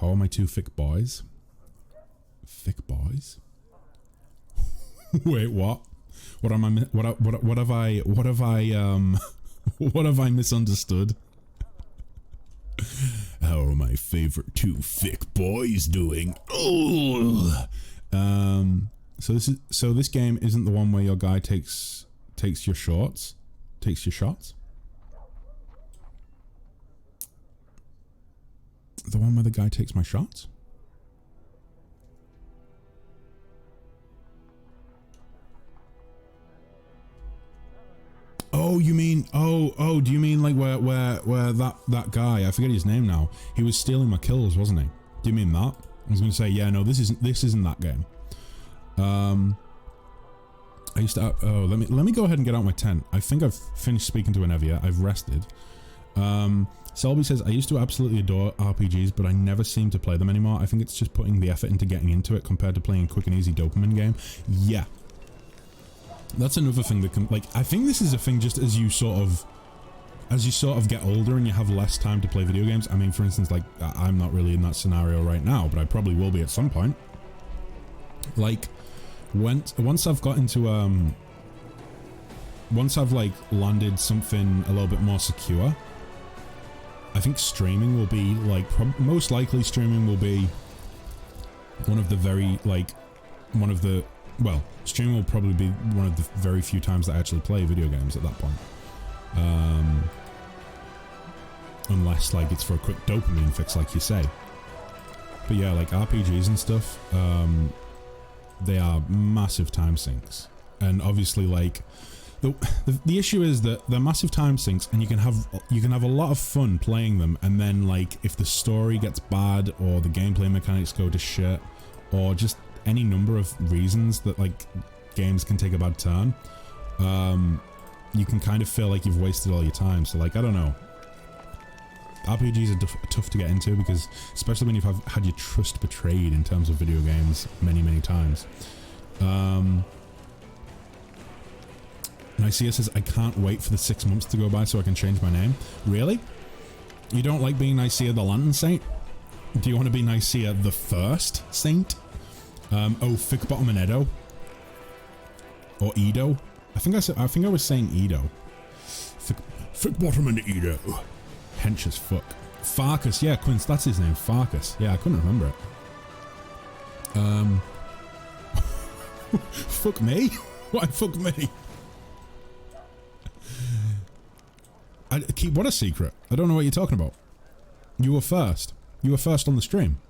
How are my two thick boys? Thick boys? Wait, what? What am I? What have I? What have I? What have I misunderstood? How are my favorite two thick boys doing? Oh. So this game isn't the one where your guy takes your shots. Takes your shots. The one where the guy takes my shots? Oh, you mean, oh, do you mean like where that guy, I forget his name now, he was stealing my kills, wasn't he? Do you mean that? I was gonna say, yeah, no, this isn't that game. I used to, oh, let me go ahead and get out my tent. I think I've finished speaking to Enevia, I've rested. Selby says, I used to absolutely adore RPGs, but I never seem to play them anymore. I think it's just putting the effort into getting into it compared to playing a quick and easy dopamine game. Yeah. That's another thing that can, like, I think this is a thing just as you sort of get older and you have less time to play video games. I mean, for instance, like, I'm not really in that scenario right now, but I probably will be at some point. Like, once I've got into, once I've, like, landed something a little bit more secure, I think streaming will be, like, most likely streaming will be one of the very, like, well, streaming will probably be one of the very few times that I actually play video games at that point. Unless, like, it's for a quick dopamine fix, like you say. But yeah, like, RPGs and stuff, they are massive time sinks. And obviously, like, the issue is that they're massive time sinks, and you can have a lot of fun playing them, and then, like, if the story gets bad, or the gameplay mechanics go to shit, or just any number of reasons that, like, games can take a bad turn, you can kind of feel like you've wasted all your time. So, like, I don't know. RPGs are tough to get into, because especially when you've had your trust betrayed in terms of video games many times. Nicaea says, I can't wait for the 6 months to go by so I can change my name. Really? You don't like being Nicaea the Lantern Saint? Do you want to be Nicaea the First Saint? Oh, Thick Bottom and Edo? Or Edo? I think I was saying Edo. Thick Bottom and Edo. Hench as fuck. Farkas, yeah, Quince, that's his name, Farkas. Yeah, I couldn't remember it. Fuck me? Why fuck me? Keep what a secret? I don't know what you're talking about. You were first. You were first on the stream.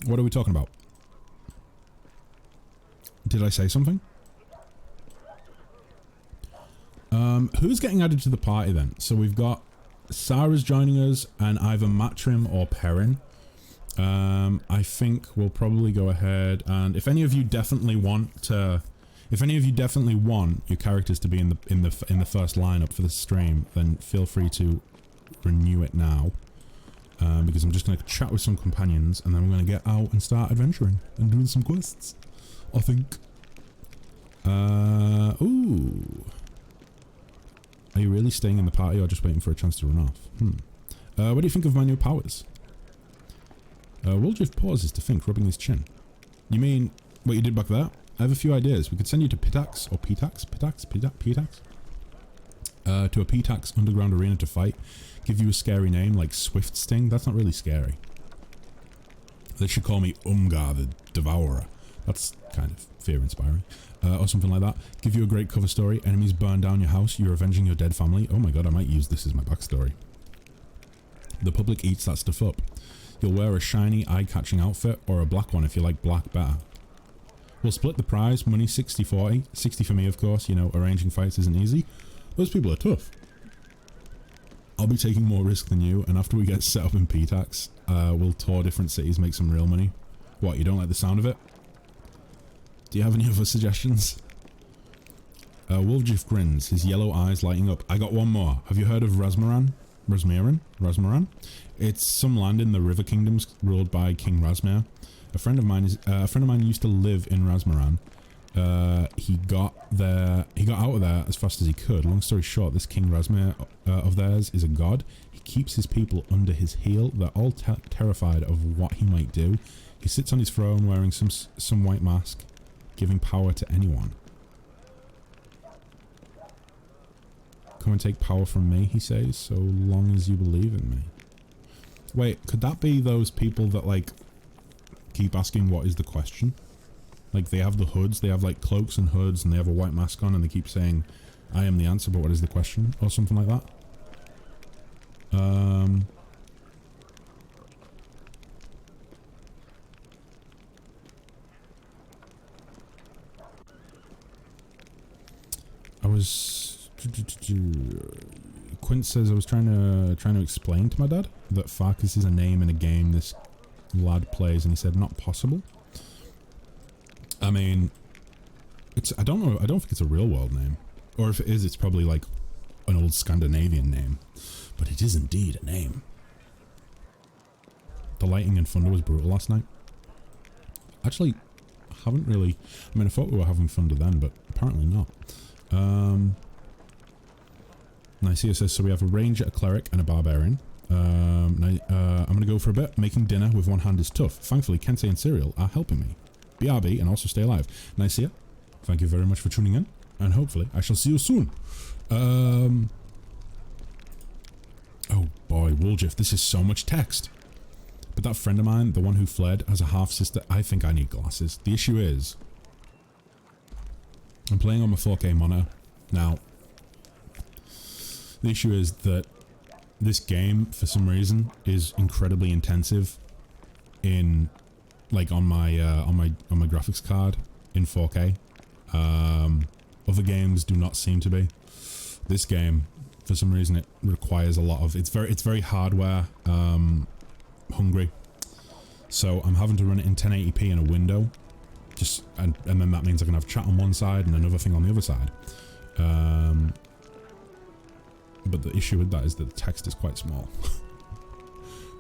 What are we talking about? Did I say something? Who's getting added to the party then? So we've got Sarah's joining us, and either Matrim or Perrin. I think we'll probably go ahead, and if any of you definitely want your characters to be in the first lineup for the stream, then feel free to renew it now. Because I'm just going to chat with some companions, and then we're going to get out and start adventuring and doing some quests, I think. Ooh. Are you really staying in the party or just waiting for a chance to run off? What do you think of my new powers? Woldriff pauses to think, rubbing his chin. You mean what you did back there? I have a few ideas. We could send you to Pitax, or Pitax? To a Pitax underground arena to fight. Give you a scary name like Swift Sting. That's not really scary. They should call me Umgar the Devourer. That's kind of fear-inspiring. Or something like that. Give you a great cover story. Enemies burn down your house. You're avenging your dead family. Oh my god, I might use this as my backstory. The public eats that stuff up. You'll wear a shiny, eye-catching outfit, or a black one if you like black better. We'll split the prize. Money 60-40. 60 for me, of course. You know, arranging fights isn't easy. Those people are tough. I'll be taking more risk than you, and after we get set up in Pitax, we'll tour different cities, make some real money. What, you don't like the sound of it? Do you have any other suggestions? Woldriff grins, his yellow eyes lighting up. I got one more. Have you heard of Razmaran? Razmaran? It's some land in the River Kingdoms ruled by King Razmir. A friend of mine used to live in Razmaran. He got out of there as fast as he could. Long story short, this King Rasmir of theirs is a god. He keeps his people under his heel. They're all terrified of what he might do. He sits on his throne wearing some white mask, giving power to anyone. Come and take power from me, he says, so long as you believe in me. Wait, could that be those people that, like, keep asking what is the question? Like, they have the hoods, they have, like, cloaks and hoods, and they have a white mask on, and they keep saying, I am the answer, but what is the question? Or something like that. Quint says I was trying to explain to my dad that Farkas is a name in a game this lad plays, and he said not possible. I mean, I don't know. I don't think it's a real world name, or if it is, it's probably like an old Scandinavian name. But it is indeed a name. The lighting and thunder was brutal last night. Actually, I haven't really. I mean, I thought we were having thunder then, but apparently not. Nicaea says, so we have a ranger, a cleric, and a barbarian. I'm gonna go for a bit. Making dinner with one hand is tough. Thankfully, Kensei and Cyril are helping me. BRB, and also stay alive. Nicaea, thank you very much for tuning in, and hopefully I shall see you soon. Oh boy, Wooljiff, this is so much text. But that friend of mine, the one who fled, has a half-sister. I think I need glasses. The issue is, I'm playing on my 4K monitor. Now, the issue is that this game, for some reason, is incredibly intensive in, like, on my graphics card in 4K. Other games do not seem to be. This game, for some reason, it requires a lot of. It's very hardware hungry. So I'm having to run it in 1080p in a window. And then that means I can have chat on one side and another thing on the other side. But the issue with that is that the text is quite small.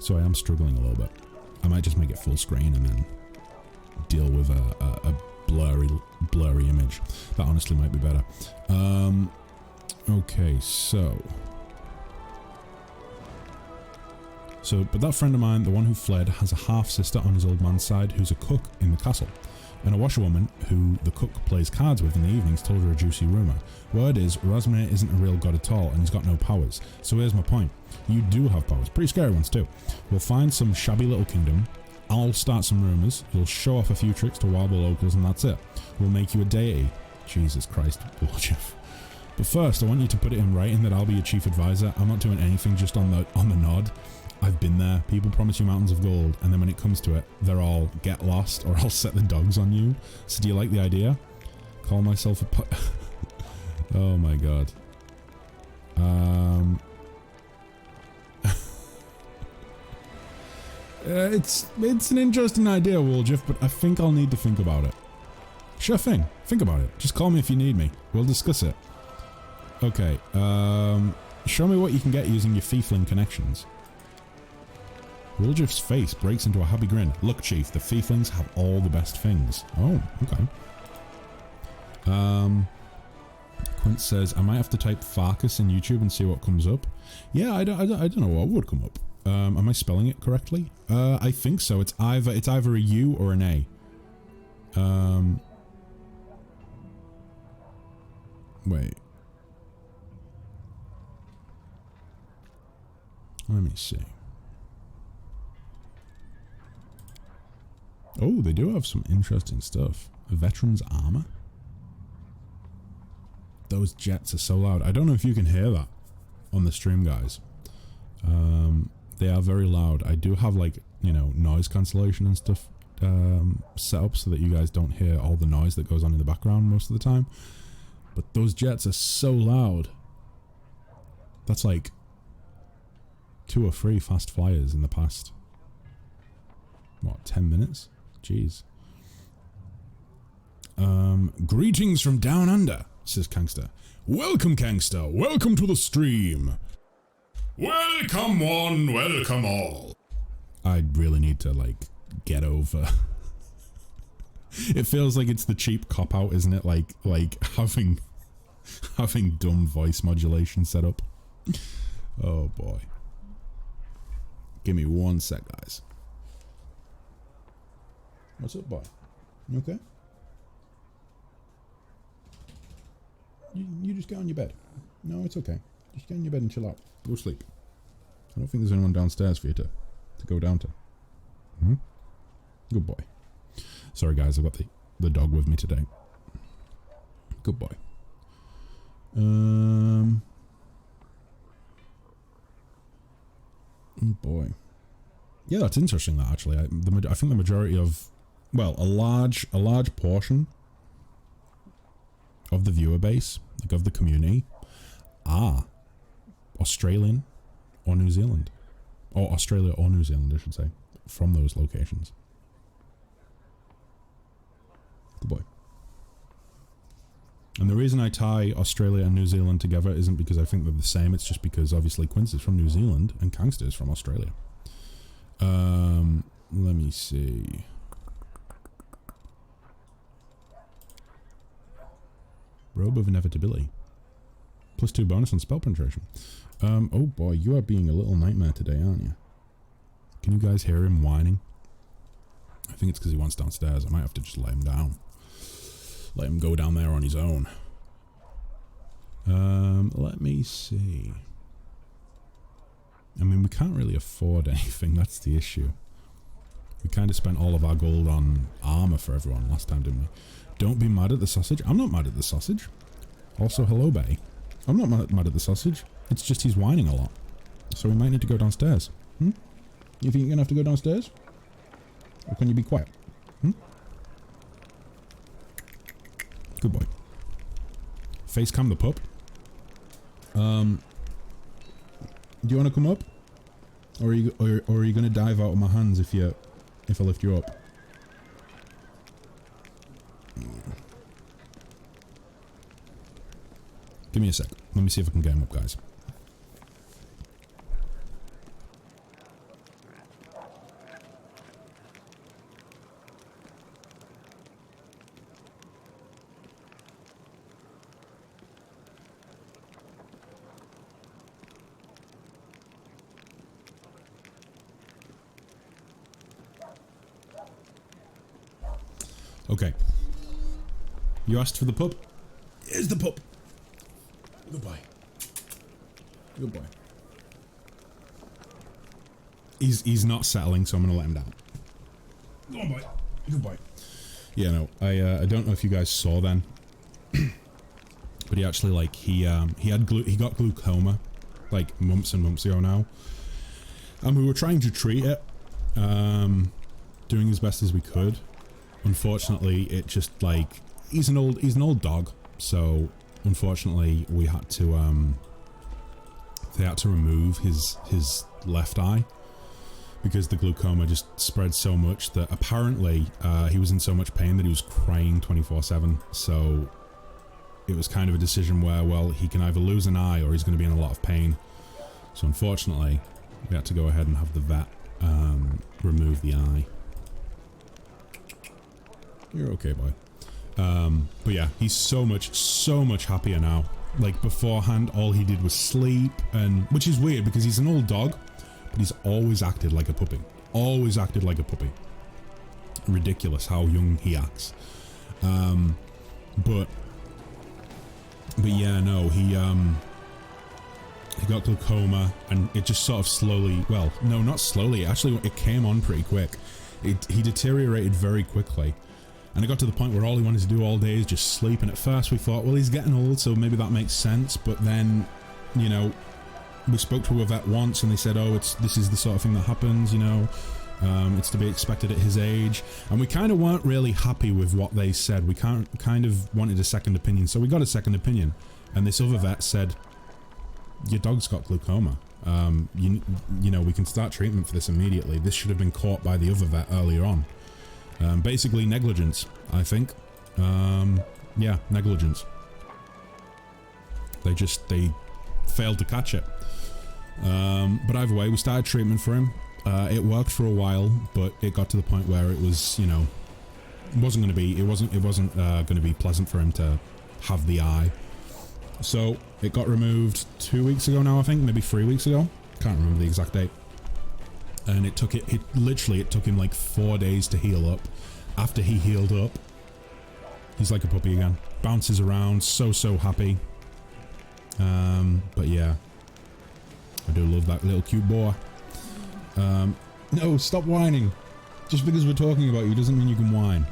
So I am struggling a little bit. I might just make it full screen and then deal with a blurry image. That honestly might be better. Okay, but that friend of mine, the one who fled, has a half-sister on his old man's side who's a cook in the castle. And a washerwoman who the cook plays cards with in the evenings told her a juicy rumour. Word is, Rasmir isn't a real god at all and he's got no powers. So here's my point. You do have powers, pretty scary ones too. We'll find some shabby little kingdom, I'll start some rumours, you'll show off a few tricks to wow the locals and that's it. We'll make you a deity. Jesus Christ, Wooljiff. But first, I want you to put it in writing that I'll be your chief advisor. I'm not doing anything just on the nod. I've been there. People promise you mountains of gold, and then when it comes to it, they're all get lost or I'll set the dogs on you. So do you like the idea? Call myself a oh my god. It's an interesting idea, Wooljiff, but I think I'll need to think about it. Sure thing. Think about it. Just call me if you need me. We'll discuss it. Okay. Show me what you can get using your Fiefling connections. Wooljiff's face breaks into a happy grin. Look, Chief, the Fieflings have all the best things. Oh, okay. Quint says, I might have to type Farkas in YouTube and see what comes up. Yeah, I don't know what would come up. Am I spelling it correctly? I think so. It's either a U or an A. Wait. Let me see. Oh, they do have some interesting stuff. A veteran's armor? Those jets are so loud. I don't know if you can hear that on the stream, guys. They are very loud. I do have, like, you know, noise cancellation and stuff set up so that you guys don't hear all the noise that goes on in the background most of the time. But those jets are so loud. That's like 2 or 3 fast flyers in the past, what, 10 minutes? Jeez. Greetings from down under, says Kangster. Welcome, Kangster. Welcome to the stream. Welcome one, welcome all. I really need to, like, get over It feels like it's the cheap cop out, isn't it? Like having dumb voice modulation set up. Oh boy. Give me 1 sec, guys. What's up, boy? You okay? You just get on your bed. No, it's okay. Just get on your bed and chill out. Go sleep. I don't think there's anyone downstairs for you to go down to. Hmm? Good boy. Sorry guys, I've got the dog with me today. Good boy. Oh boy. Yeah, that's interesting that actually. I think the majority of, well, a large portion of the viewer base, like of the community, are Australian or New Zealand. Or Australia or New Zealand, I should say. From those locations. Good boy. And the reason I tie Australia and New Zealand together isn't because I think they're the same, it's just because obviously Quince is from New Zealand and Kangster is from Australia. Let me see. Robe of Inevitability. +2 bonus on spell penetration. Oh boy, you are being a little nightmare today, aren't you? Can you guys hear him whining? I think it's because he wants downstairs. I might have to just let him down. Let him go down there on his own. Let me see. I mean, we can't really afford anything. That's the issue. We kind of spent all of our gold on armor for everyone last time, didn't we? Don't be mad at the sausage. I'm not mad at the sausage. Also, hello, Bay. I'm not mad at the sausage. It's just he's whining a lot. So we might need to go downstairs. Hmm? You think you're going to have to go downstairs? Or can you be quiet? Hmm? Good boy. Facecam the pup. Do you want to come up? Or are you going to dive out of my hands if I lift you up? Give me a sec. Let me see if I can get him up, guys. Okay. You asked for the pup? Here's the pup. Good boy. Good boy. He's not settling, so I'm gonna let him down. Go on, boy. Good boy. Yeah, no, I don't know if you guys saw then, but he actually he got glaucoma like months and months ago now, and we were trying to treat it, doing as best as we could. Unfortunately, it just he's an old dog, so unfortunately we had to they had to remove his left eye because the glaucoma just spread so much that apparently he was in so much pain that he was crying 24/7. So it was kind of a decision where, well, he can either lose an eye or he's going to be in a lot of pain. So unfortunately we had to go ahead and have the vet remove the eye. You're okay, boy. But yeah, he's so much happier now. Like beforehand, all he did was sleep, and which is weird because he's an old dog, but he's always acted like a puppy. Always acted like a puppy. Ridiculous how young he acts. But yeah, no, he got glaucoma, and it just sort of slowly, well, no, not slowly, actually it came on pretty quick. He deteriorated very quickly. And it got to the point where all he wanted to do all day is just sleep. And at first we thought, well, he's getting old, so maybe that makes sense. But then, you know, we spoke to a vet once and they said, oh, this is the sort of thing that happens, you know. It's to be expected at his age. And we kind of weren't really happy with what they said. We kind of wanted a second opinion. So we got a second opinion. And this other vet said, your dog's got glaucoma. You know, we can start treatment for this immediately. This should have been caught by the other vet earlier on. Basically negligence, I think. Yeah, negligence. They failed to catch it. But either way, we started treatment for him. It worked for a while, but it got to the point where it was, you know, wasn't going to be, it wasn't going to be pleasant for him to have the eye. So it got removed 2 weeks ago now, I think, maybe 3 weeks ago. Can't remember the exact date. And it took it took him like 4 days to heal up. After he healed up, he's like a puppy again. Bounces around, so happy. But yeah, I do love that little cute boy. No, stop whining. Just because we're talking about you doesn't mean you can whine.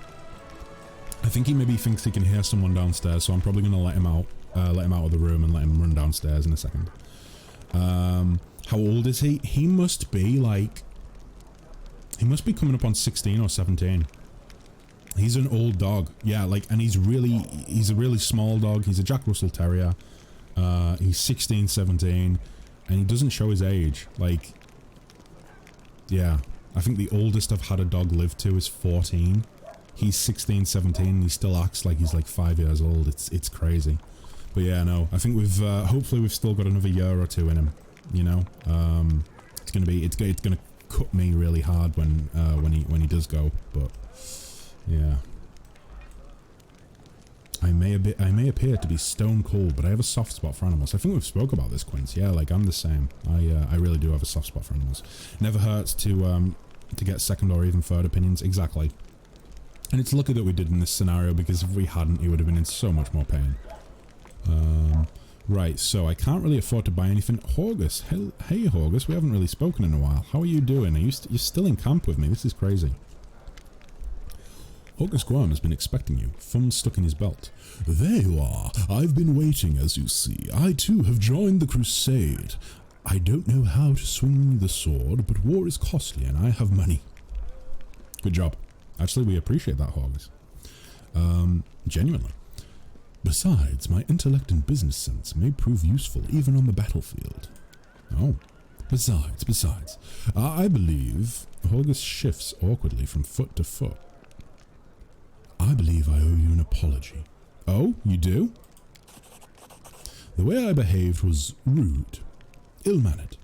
I think he maybe thinks he can hear someone downstairs, so I'm probably going to let him out of the room and let him run downstairs in a second. How old is he? He must be coming up on 16 or 17. He's an old dog. Yeah, like, and he's a really small dog. He's a Jack Russell Terrier. He's 16, 17, and he doesn't show his age. Like, yeah, I think the oldest I've had a dog live to is 14. He's 16, 17, and he still acts like he's like 5 years old. It's crazy. But yeah, no, I think we've, hopefully we've still got another year or two in him, you know? It's gonna cut me really hard when he does go, but yeah. I may appear to be stone cold, but I have a soft spot for animals. I think we've spoke about this, Quince. Yeah, like, I'm the same. I really do have a soft spot for animals. Never hurts to get second or even third opinions. Exactly. And it's lucky that we did in this scenario, because if we hadn't, he would have been in so much more pain. Right, so I can't really afford to buy anything. Horgus, hey Horgus, we haven't really spoken in a while. How are you doing? You're still in camp with me. This is crazy. Horgus Guam has been expecting you, thumb stuck in his belt. There you are. I've been waiting, as you see. I too have joined the crusade. I don't know how to swing the sword, but war is costly and I have money. Good job. Actually, we appreciate that, Horgus. Genuinely. Besides, my intellect and business sense may prove useful even on the battlefield. Oh. Besides, I believe... Horgus shifts awkwardly from foot to foot. I believe I owe you an apology. Oh, you do? The way I behaved was rude, ill-mannered.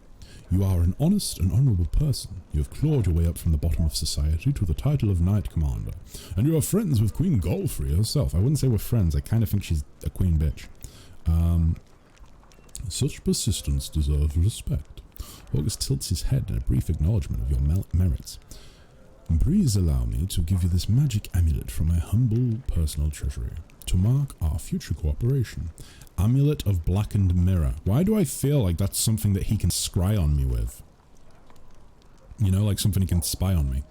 You are an honest and honourable person. You have clawed your way up from the bottom of society to the title of Knight Commander. And you are friends with Queen Golfrey herself. I wouldn't say we're friends. I kind of think she's a queen bitch. Such persistence deserves respect. August tilts his head in a brief acknowledgement of your merits. Please allow me to give you this magic amulet from my humble personal treasury to mark our future cooperation. Amulet of Blackened Mirror. Why do I feel like that's something that he can scry on me with? You know, like something he can spy on me.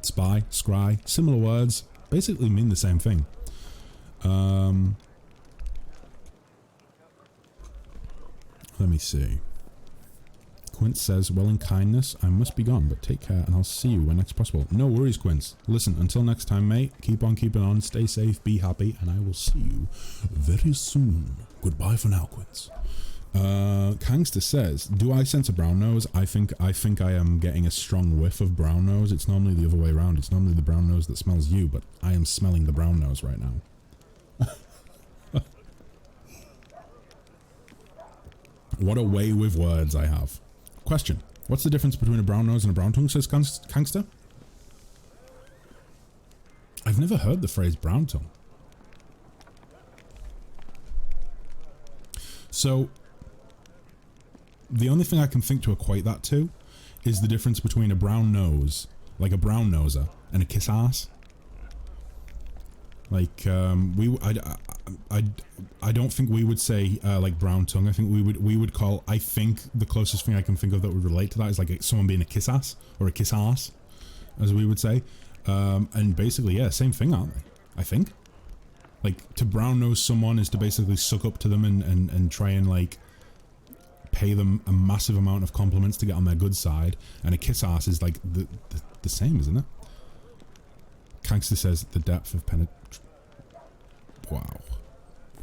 Spy, scry, similar words, basically mean the same thing. Let me see. Quince says, well, in kindness, I must be gone, but take care and I'll see you when next possible. No worries, Quince. Listen, until next time, mate, keep on keeping on, stay safe, be happy, and I will see you very soon. Goodbye for now, Quince. Kangster says, do I sense a brown nose? I think I am getting a strong whiff of brown nose. It's normally the other way around. It's normally the brown nose that smells you, but I am smelling the brown nose right now. What a way with words I have. Question. What's the difference between a brown nose and a brown tongue, says Kangster? I've never heard the phrase brown tongue. So, the only thing I can think to equate that to is the difference between a brown nose, like a brown noser, and a kiss ass. Like, I don't think we would say, like, brown tongue. I think we would call, I think the closest thing I can think of that would relate to that is, like, someone being a kiss ass, or a kiss ass, as we would say. And basically, yeah, same thing, aren't they? I think. Like, to brown nose someone is to basically suck up to them and try and, like, pay them a massive amount of compliments to get on their good side. And a kiss ass is, like, the same, isn't it? Kangster says, the depth of penetration. Wow.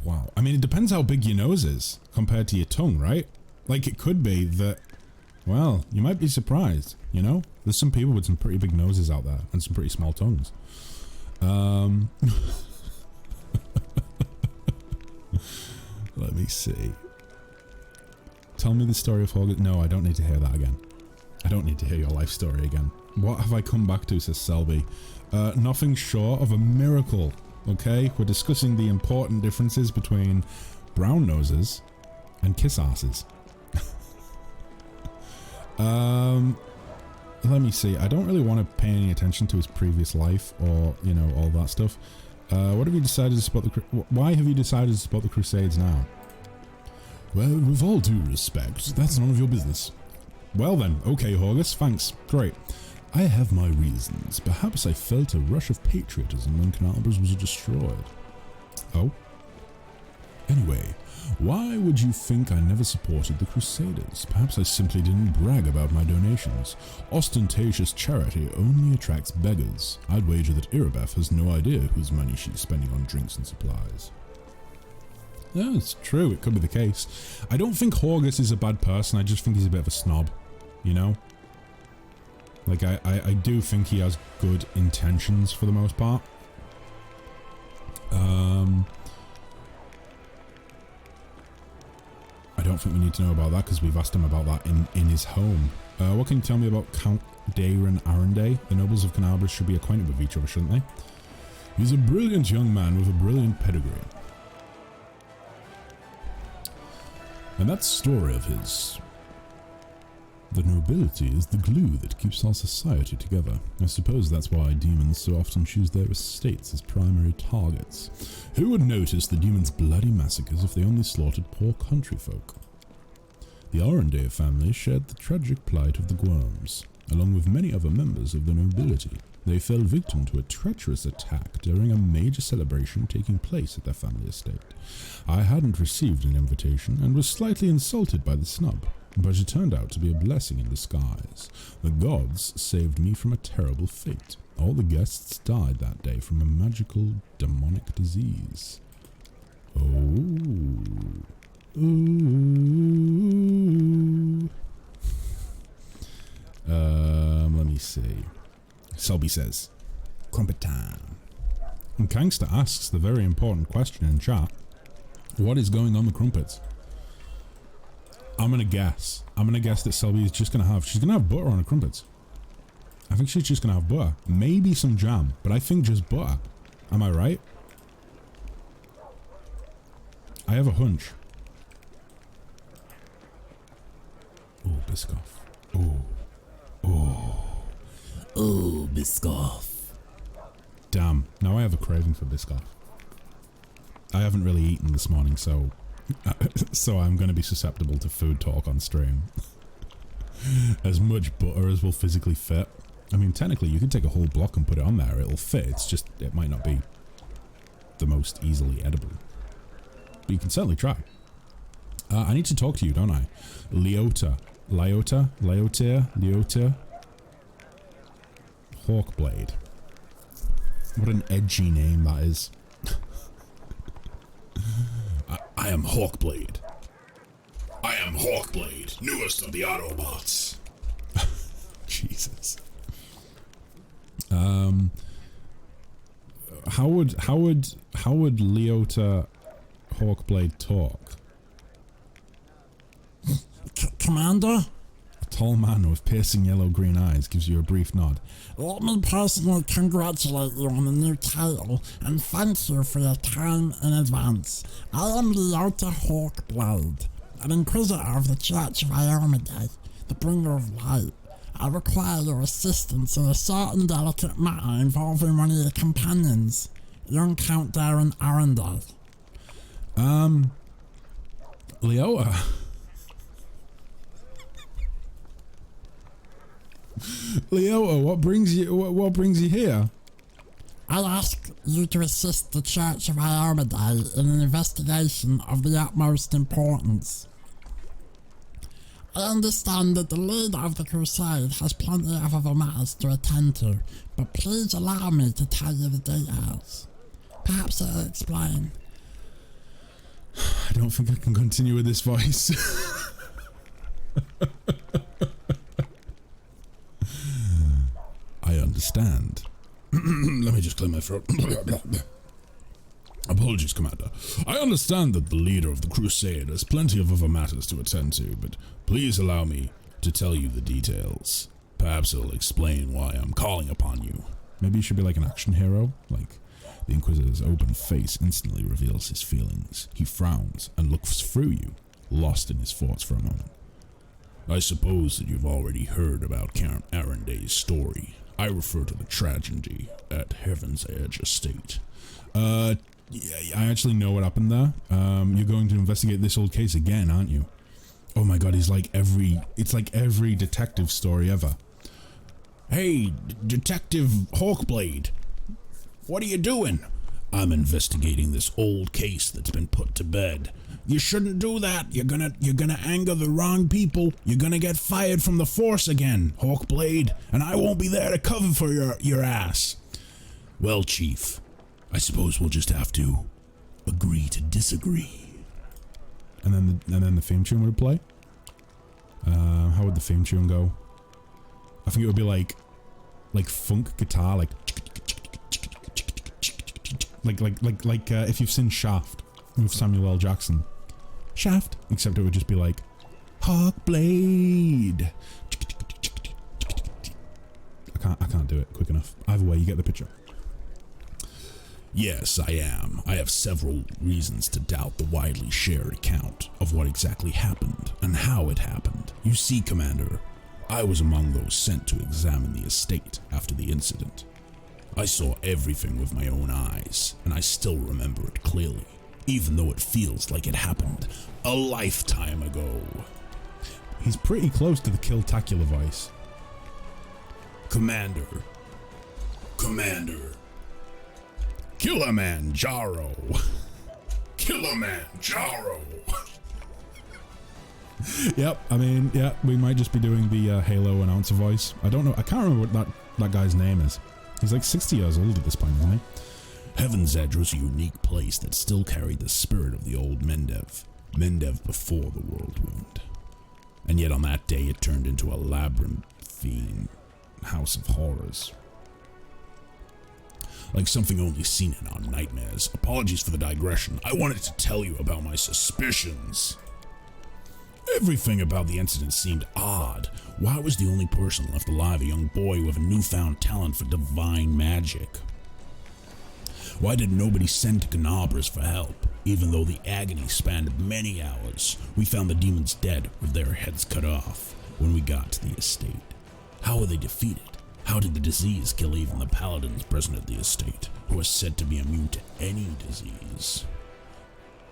Wow. I mean, it depends how big your nose is compared to your tongue, right? Like, it could be that, well, you might be surprised, you know? There's some people with some pretty big noses out there and some pretty small tongues. Let me see. Tell me the story of Horgus. No, I don't need to hear that again. I don't need to hear your life story again. What have I come back to, says Selby. Nothing short of a miracle, okay? We're discussing the important differences between brown noses and kiss asses. Let me see. I don't really want to pay any attention to his previous life or, you know, all that stuff. What have you decided to support why have you decided to support the Crusades now? Well, with all due respect, that's none of your business. Well then, okay, Horgus, thanks. Great. I have my reasons. Perhaps I felt a rush of patriotism when Canalbras was destroyed. Oh? Anyway, why would you think I never supported the Crusaders? Perhaps I simply didn't brag about my donations. Ostentatious charity only attracts beggars. I'd wager that Irabeth has no idea whose money she's spending on drinks and supplies. Yeah, it's true, it could be the case. I don't think Horgus is a bad person, I just think he's a bit of a snob, you know? Like, I do think he has good intentions for the most part. I don't think we need to know about that because we've asked him about that in his home. What can you tell me about Count Dairon Arenday? The nobles of Canalbras should be acquainted with each other, shouldn't they? He's a brilliant young man with a brilliant pedigree. And that story of his... The nobility is the glue that keeps our society together. I suppose that's why demons so often choose their estates as primary targets. Who would notice the demons' bloody massacres if they only slaughtered poor country folk? The Arenday family shared the tragic plight of the Worms. Along with many other members of the nobility, they fell victim to a treacherous attack during a major celebration taking place at their family estate. I hadn't received an invitation and was slightly insulted by the snub. But it turned out to be a blessing in disguise. The gods saved me from a terrible fate. All the guests died that day from a magical, demonic disease. Oh. Ooh. Let me see. Selby says, Crumpet time. And Kangster asks the very important question in chat. What is going on the crumpets? I'm gonna guess that Selby is just gonna have, she's gonna have butter on her crumpets. I think she's just gonna have butter. Maybe some jam, but I think just butter. Am I right? I have a hunch. Oh, Biscoff. Oh. Oh. Oh, Biscoff. Damn, now I have a craving for Biscoff. I haven't really eaten this morning, so I'm going to be susceptible to food talk on stream. As much butter as will physically fit. I mean, technically, you could take a whole block and put it on there. It'll fit. It's just, it might not be the most easily edible. But you can certainly try. I need to talk to you, don't I? Leota. Hawkblade. What an edgy name that is. I am Hawkblade. I am Hawkblade, newest of the Autobots. Jesus. How would Leota Hawkblade talk? Commander? A tall man with piercing yellow-green eyes gives you a brief nod. Let me personally congratulate you on the new title and thank you for your time in advance. I am Leota Hawkblade, an Inquisitor of the Church of Iomedae, the bringer of light. I require your assistance in a certain delicate matter involving one of your companions, young Count Dairon Arenday. Leota? Leota, what brings you here? I ask you to assist the Church of Iomedae in an investigation of the utmost importance. I understand that the leader of the crusade has plenty of other matters to attend to, but please allow me to tell you the details. Perhaps I'll explain. I don't think I can continue with this voice. I understand. Let me just clear my throat. Apologies, Commander. I understand that the leader of the crusade has plenty of other matters to attend to, but please allow me to tell you the details. Perhaps it'll explain why I'm calling upon you. Maybe you should be like an action hero. Like, the Inquisitor's open face instantly reveals his feelings. He frowns and looks through you, lost in his thoughts for a moment. I suppose that you've already heard about Count Arenday's story. I refer to the tragedy at Heaven's Edge Estate. Yeah, I actually know what happened there. You're going to investigate this old case again, aren't you? Oh my god, it's like every detective story ever. Hey, Detective Hawkblade, what are you doing? I'm investigating this old case that's been put to bed. You shouldn't do that. You're gonna anger the wrong people. You're gonna get fired from the force again, Hawkblade, and I won't be there to cover for your ass. Well, Chief, I suppose we'll just have to agree to disagree. And then the theme tune would play. How would the theme tune go? I think it would be like funk guitar, like if you've seen Shaft with Samuel L. Jackson. Shaft, except it would just be like Hawkblade. I can't do it quick enough. Either way, you get the picture. Yes, I am. I have several reasons to doubt the widely shared account of what exactly happened and how it happened. You see, Commander, I was among those sent to examine the estate after the incident. I saw everything with my own eyes, and I still remember it clearly, even though it feels like it happened a lifetime ago. He's pretty close to the Kill-tacular voice. Commander. Kilimanjaro. Kilimanjaro. Yep, I mean, yeah, we might just be doing the Halo announcer voice. I don't know, I can't remember what that guy's name is. He's like 60 years old at this point, isn't he? Heaven's Edge was a unique place that still carried the spirit of the old Mendev before the World Wound. And yet on that day it turned into a labyrinthine house of horrors. Like something only seen in our nightmares. Apologies for the digression. I wanted to tell you about my suspicions. Everything about the incident seemed odd. Why was the only person left alive a young boy with a newfound talent for divine magic? Why did nobody send to Canabras for help? Even though the agony spanned many hours, we found the demons dead with their heads cut off when we got to the estate. How were they defeated? How did the disease kill even the paladins present at the estate, who are said to be immune to any disease?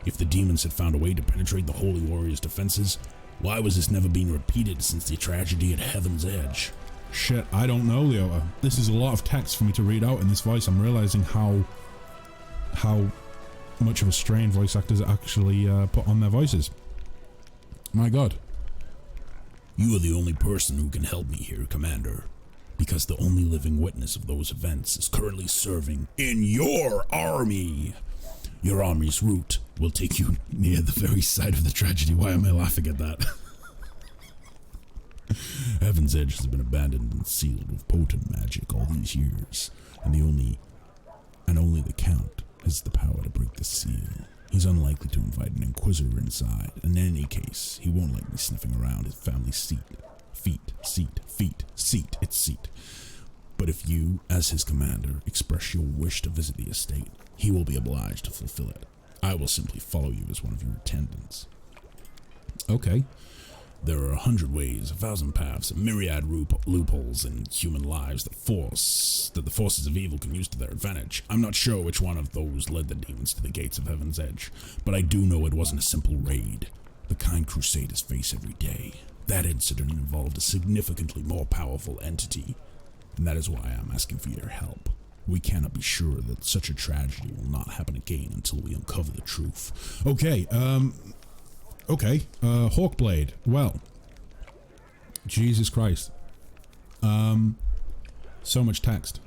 If the demons had found a way to penetrate the Holy Warrior's defenses, why was this never being repeated since the tragedy at Heaven's Edge? Shit, I don't know, Leota. This is a lot of text for me to read out in this voice. I'm realizing how much of a strain voice actors actually put on their voices. My god. You are the only person who can help me here, Commander, because the only living witness of those events is currently serving in your army. Your army's route will take you near the very site of the tragedy. Why am I laughing at that? Heaven's Edge has been abandoned and sealed with potent magic all these years, and only the Count has the power to break the seal. He's unlikely to invite an Inquisitor inside, and in any case, he won't like me sniffing around his family seat. It's seat. But if you, as his commander, express your wish to visit the estate, he will be obliged to fulfill it. I will simply follow you as one of your attendants. Okay. There are 100 ways, 1,000 paths, a myriad loopholes in human lives that the forces of evil can use to their advantage. I'm not sure which one of those led the demons to the gates of Heaven's Edge, but I do know it wasn't a simple raid. The kind crusaders face every day. That incident involved a significantly more powerful entity, and that is why I'm asking for your help. We cannot be sure that such a tragedy will not happen again until we uncover the truth. Okay, Hawkblade. Well, Jesus Christ. So much text.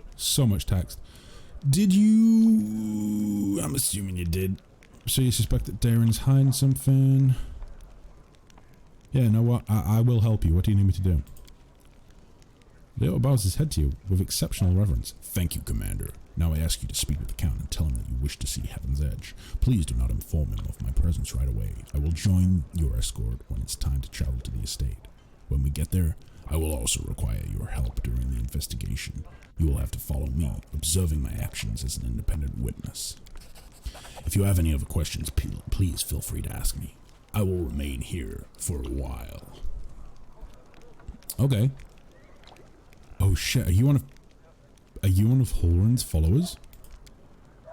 Did you... I'm assuming you did. So you suspect that Darren's hiding something? Yeah, you know what? I will help you. What do you need me to do? Leo bows his head to you with exceptional reverence. Thank you, Commander. Now I ask you to speak with the Count and tell him that you wish to see Heaven's Edge. Please do not inform him of my presence right away. I will join your escort when it's time to travel to the estate. When we get there, I will also require your help during the investigation. You will have to follow me, observing my actions as an independent witness. If you have any other questions, please feel free to ask me. I will remain here for a while. Okay. Oh shit, are you one of Holren's followers?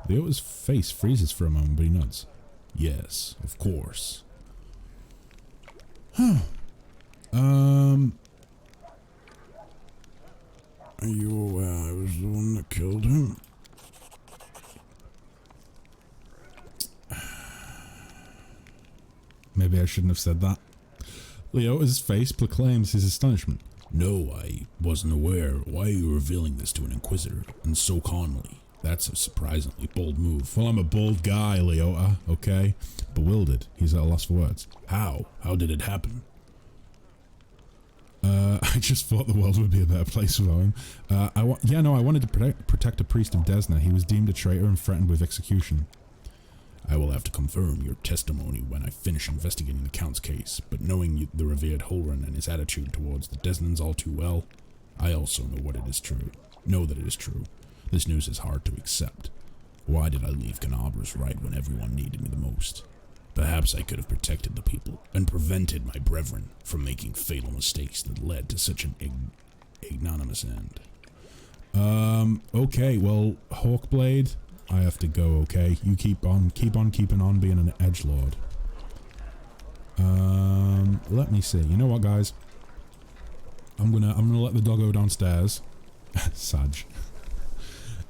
Leo's face freezes for a moment, but he nods. Yes, of course. Huh. Are you aware I was the one that killed him? Maybe I shouldn't have said that. Leo's face proclaims his astonishment. No, I wasn't aware. Why are you revealing this to an Inquisitor, and so calmly? That's a surprisingly bold move. Well, I'm a bold guy, Leota, okay? Bewildered, he's at a loss for words. How? How did it happen? I just thought the world would be a better place without him. I wanted to protect a priest of Desna. He was deemed a traitor and threatened with execution. I will have to confirm your testimony when I finish investigating the Count's case, but knowing the revered Holren and his attitude towards the Desnans all too well, I also know that it is true. This news is hard to accept. Why did I leave Ganabra's right when everyone needed me the most? Perhaps I could have protected the people and prevented my brethren from making fatal mistakes that led to such an ignominious end. Okay, well, Hawkblade, I have to go, okay? You keep on keeping on being an edgelord. Let me see. You know what, guys? I'm gonna let the doggo downstairs. Saj.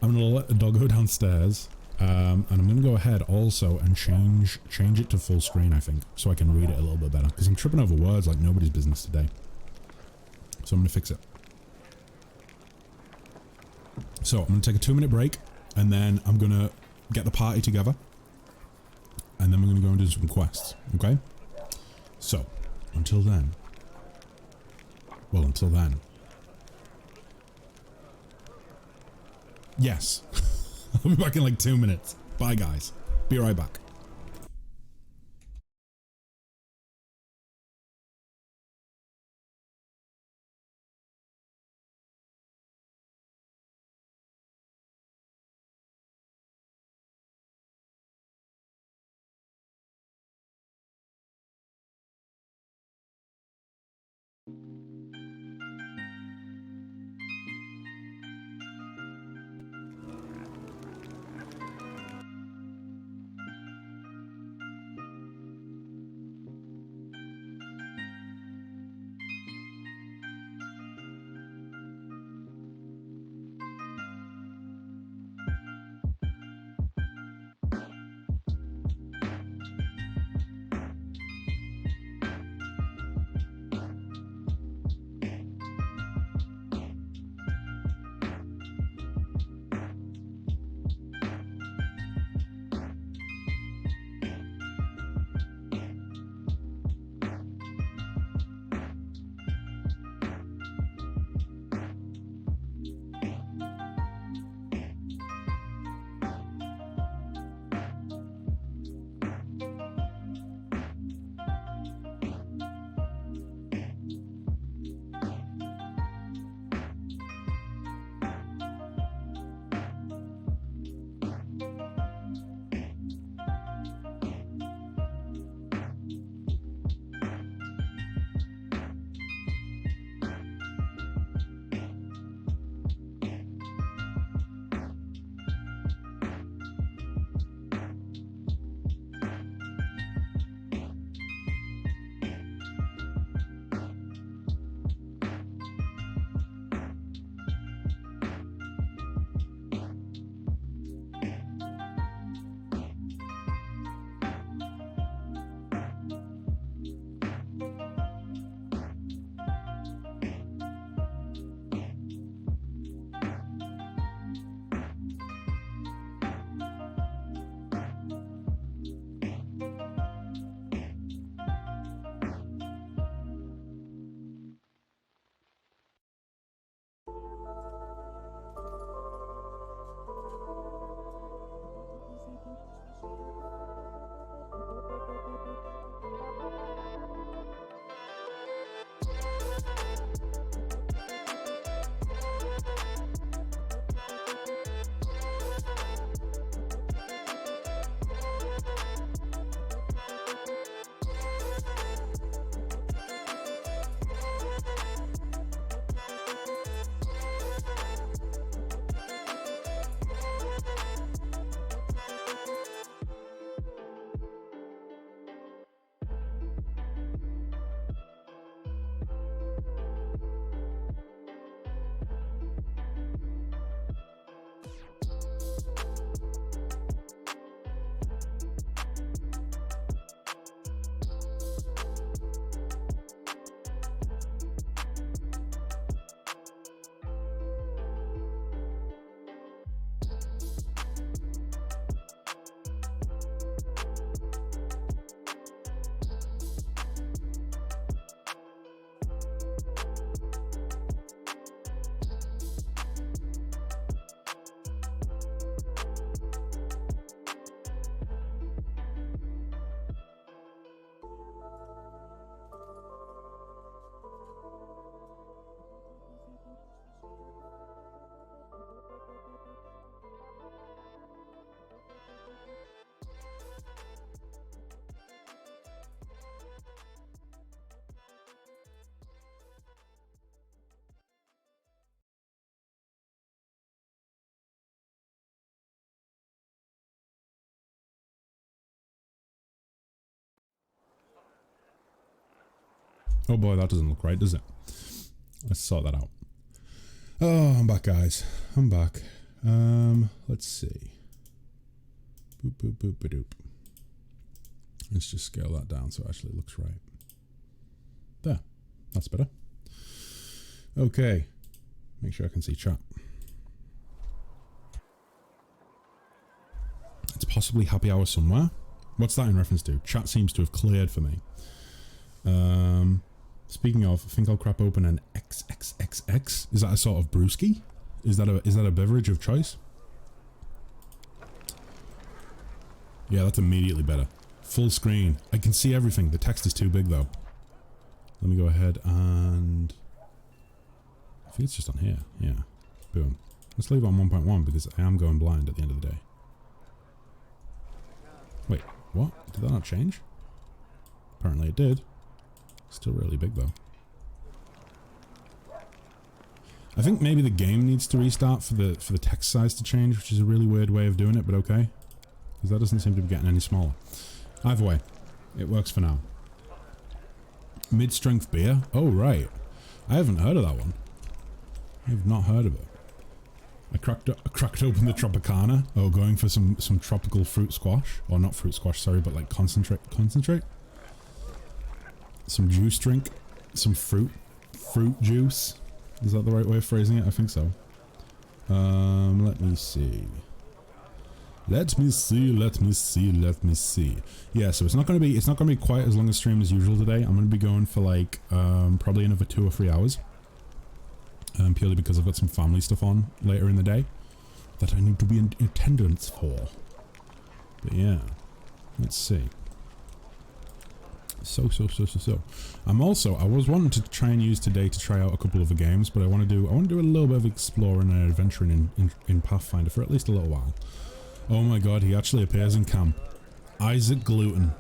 I'm gonna let the doggo downstairs. And I'm going to go ahead also and change it to full screen, I think, so I can read it a little bit better. Because I'm tripping over words like nobody's business today. So I'm going to fix it. So I'm going to take a 2-minute break, and then I'm going to get the party together. And then we're going to go and do some quests, okay? So, until then. Yes. I'll be back in like 2 minutes. Bye, guys. Be right back. Oh boy, that doesn't look right, does it? Let's sort that out. Oh, I'm back, guys. I'm back. Let's see. Boop, boop, boop, ba-doop. Let's just scale that down so it actually looks right. There. That's better. Okay. Make sure I can see chat. It's possibly happy hour somewhere. What's that in reference to? Chat seems to have cleared for me. Speaking of, I think I'll crack open an XXXX. Is that a sort of brewski? Is that a beverage of choice? Yeah, that's immediately better. Full screen. I can see everything. The text is too big though. Let me go ahead and... I think it's just on here. Yeah. Boom. Let's leave it on 1.1 because I am going blind at the end of the day. Wait, what? Did that not change? Apparently it did. Still really big though. I think maybe the game needs to restart for the text size to change, which is a really weird way of doing it, but okay. Because that doesn't seem to be getting any smaller. Either way, it works for now. Mid-strength beer? Oh, right. I haven't heard of that one. I have not heard of it. I cracked open the Tropicana. Oh, going for some tropical fruit squash. Or not fruit squash, sorry, but like concentrate. Some juice drink. Some fruit juice. Is that the right way of phrasing it? I think so. Let me see. Let me see. Yeah, so it's not gonna be quite as long a stream as usual today. I'm gonna be going for like probably another 2 or 3 hours. Purely because I've got some family stuff on later in the day that I need to be in attendance for. But yeah, let's see. So. I was wanting to try and use today to try out a couple of the games, but I want to do a little bit of exploring and adventuring in Pathfinder for at least a little while. Oh my god, he actually appears in camp. Isaac Gluten.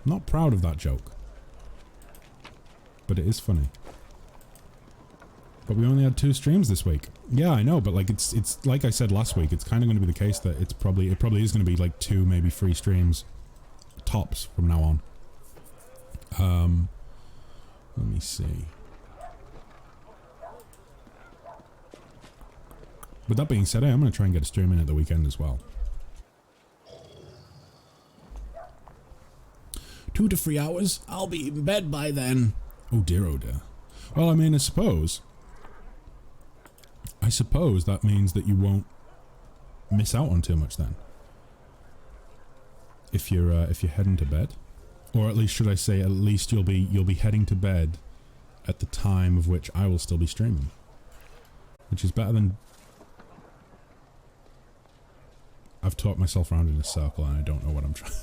Not proud of that joke. But it is funny. But we only had 2 streams this week. Yeah, I know, but like it's like I said last week, it's kind of going to be the case that it probably is going to be like 2, maybe 3 streams tops from now on. Let me see. With that being said, I'm going to try and get a stream in at the weekend as well. 2 to 3 hours. I'll be in bed by then. Oh dear, oh dear. Well, I mean, I suppose that means that you won't miss out on too much then. If you're heading to bed, or at least should I say, at least you'll be heading to bed at the time of which I will still be streaming, which is better than. I've talked myself around in a circle and I don't know what I'm trying.